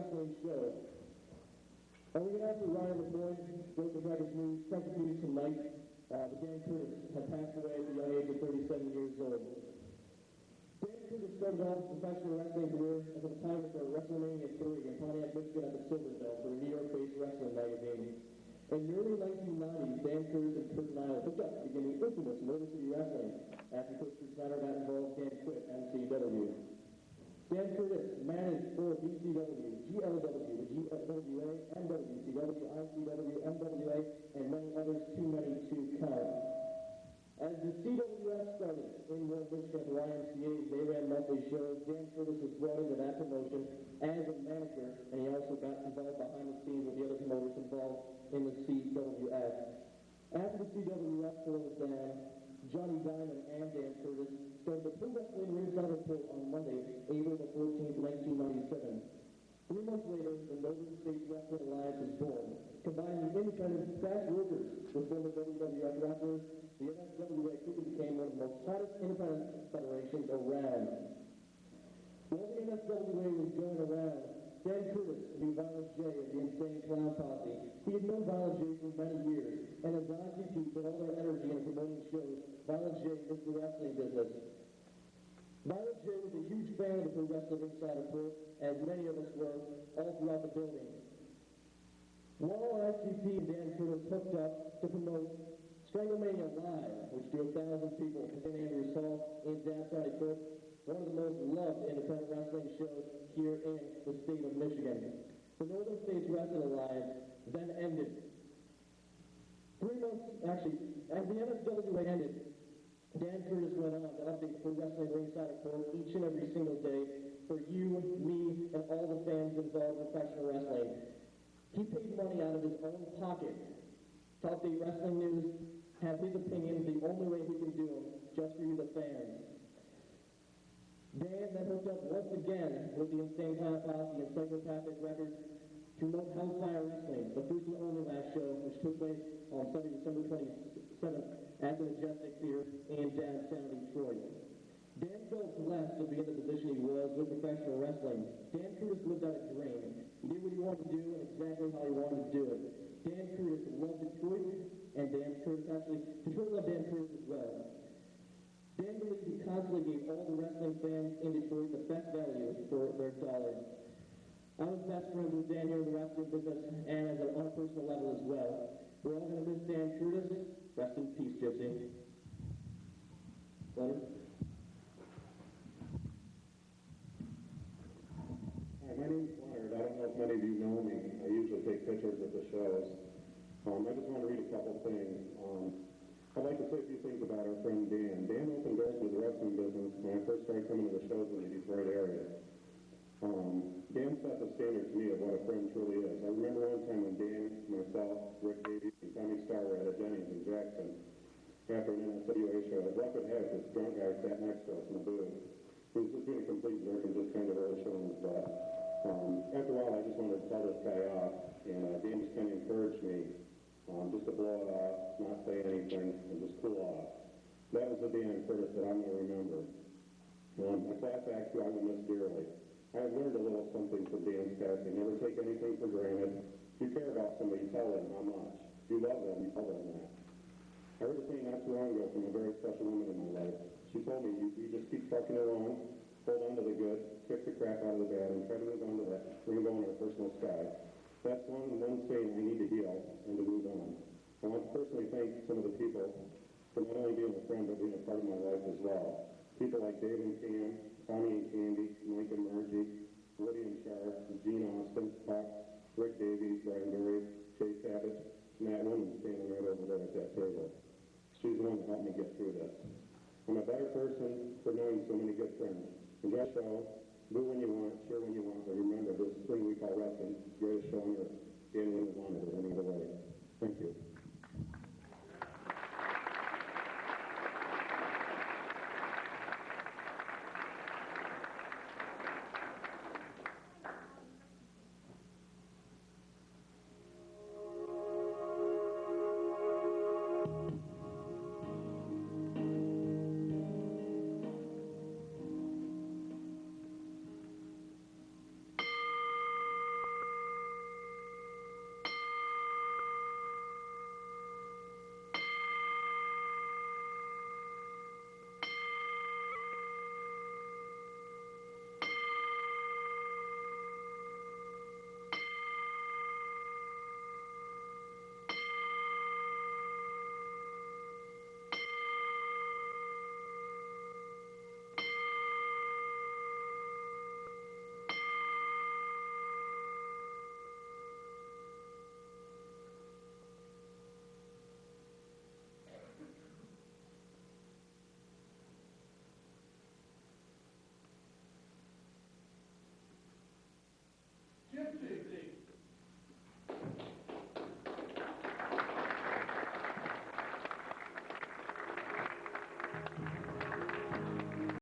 wrestling show. And we're going to have to Ryan LaPointe, Broken Records News, second news tonight. But Dan Curtis had passed away at the young age of 37 years old. Dan Curtis started off his professional wrestling career as a photographer at WrestleMania 3 in Pontiac, Michigan at the Silverbell for a New York-based wrestling magazine. In the early 1990s, Dan Curtis and Kurt Nyla hooked up, beginning infamous Motor City Wrestling after Coach Snyder got involved and quit MCW. Dan Curtis managed for BCW, GLW, the GFWA, NWCW, ICW, MWA, and many others too many to count. As the CWF started in Warren, Michigan, the YMCA, they ran monthly shows. Dan Curtis was brought into that promotion as a manager, and he also got involved behind the scenes with the other promoters involved in the CWF. After the CWF closed down, Johnny Diamond and Dan Curtis started the Pro Wrestling Ringside Report on Monday, April the 14th, 1997. 3 months later, the Northern States Wrestling Alliance was born, combining independent fast workers with former WWF wrestlers. The NSWA quickly became one of the most hottest independent federations around. While the NSWA was going around, Dan Curtis knew Violent J of the Insane Clown Posse. He had known Violent J for many years, and as ICP put all their energy into promoting shows, Violent J missed the wrestling business. Violent J was a huge fan of the Pro Wrestling Ringside Report, as many of us were, all throughout the building. While ICP and Dan Curtis hooked up to promote Stranglemania Live, which drew 1,000 people to St. Andrews Hall in downtown Detroit, one of the most loved independent wrestling shows here in the state of Michigan. The Northern States Wrestling Alliance then ended. 3 months, actually, as the NSWA ended, Dan Curtis went on to update Pro Wrestling Ringside Report each and every single day for you, me, and all the fans involved in professional wrestling. He paid money out of his own pocket to update wrestling news, have his opinions the only way he can do them, just for you, the fans. Dan then hooked up once again with the Insane Clown Posse and Psychopathic Records to promote Hellfire Wrestling, the first and only last show, which took place on Sunday, December 27th at the Majestic Theater in downtown Detroit. Dan felt blessed to be in the position he was with professional wrestling. Dan Curtis lived out a dream. He did what he wanted to do and exactly how he wanted to do it. Dan Curtis loved Detroit, and Detroit loved Dan Curtis as well. Dan believed he constantly gave all the wrestling fans in Detroit the best value for their dollars. I was best friends with Dan here in the wrestling business and on a personal level as well. We're all going to miss Dan Curtis. Rest in peace, Gypsy. Leonard? Hi, my name's Leonard. I don't know if many of you know me. I usually take pictures at the shows. I just want to read a couple things. I'd like to say a few things about our friend Dan. Dan opened doors to the wrestling business when I first started coming to the shows in the Detroit area. Dan set the standard to me of what a friend truly is. I remember one time when Dan, myself, Rick Davies, and Tommy Starr were at a Denny's in Jackson after an NSWA show. Luck would have it, this drunk guy sat next to us in the booth. He was just being a complete jerk and just kind of really showing his butt. After a while, I just wanted to tell this guy off, and Dan just kind of encouraged me just to blow it off, not say anything, and just cool off. That was the Dan Curtis that I'm going to remember. A class act who I will miss dearly. I have learned a little something from Dan's passing. Never take anything for granted. If you care about somebody, tell them how much. If you love them, you tell them that. I heard a thing not too long ago from a very special woman in my life. She told me, you just keep trucking along, hold on to the good, kick the crap out of the bad, and try to move on to that. We're going to go in our personal sky. That's one saying I need to heal and to move on. I want to personally thank some of the people for not only being a friend, but being a part of my life as well. People like Dave and Cam, Tommy and Candy, Mike and Margie, Woody and Char, Gene Austin, Puck, Rick Davies, Brian Berry, Chase Savage, Matt Woman standing right over there at that table. She's the one that helped me get through this. I'm a better person for knowing so many good friends. Enjoy the show, do when you want, share when you want, but remember this thing we call wrestling, greatest show on earth. Dan wouldn't have wanted it any other way. Thank you.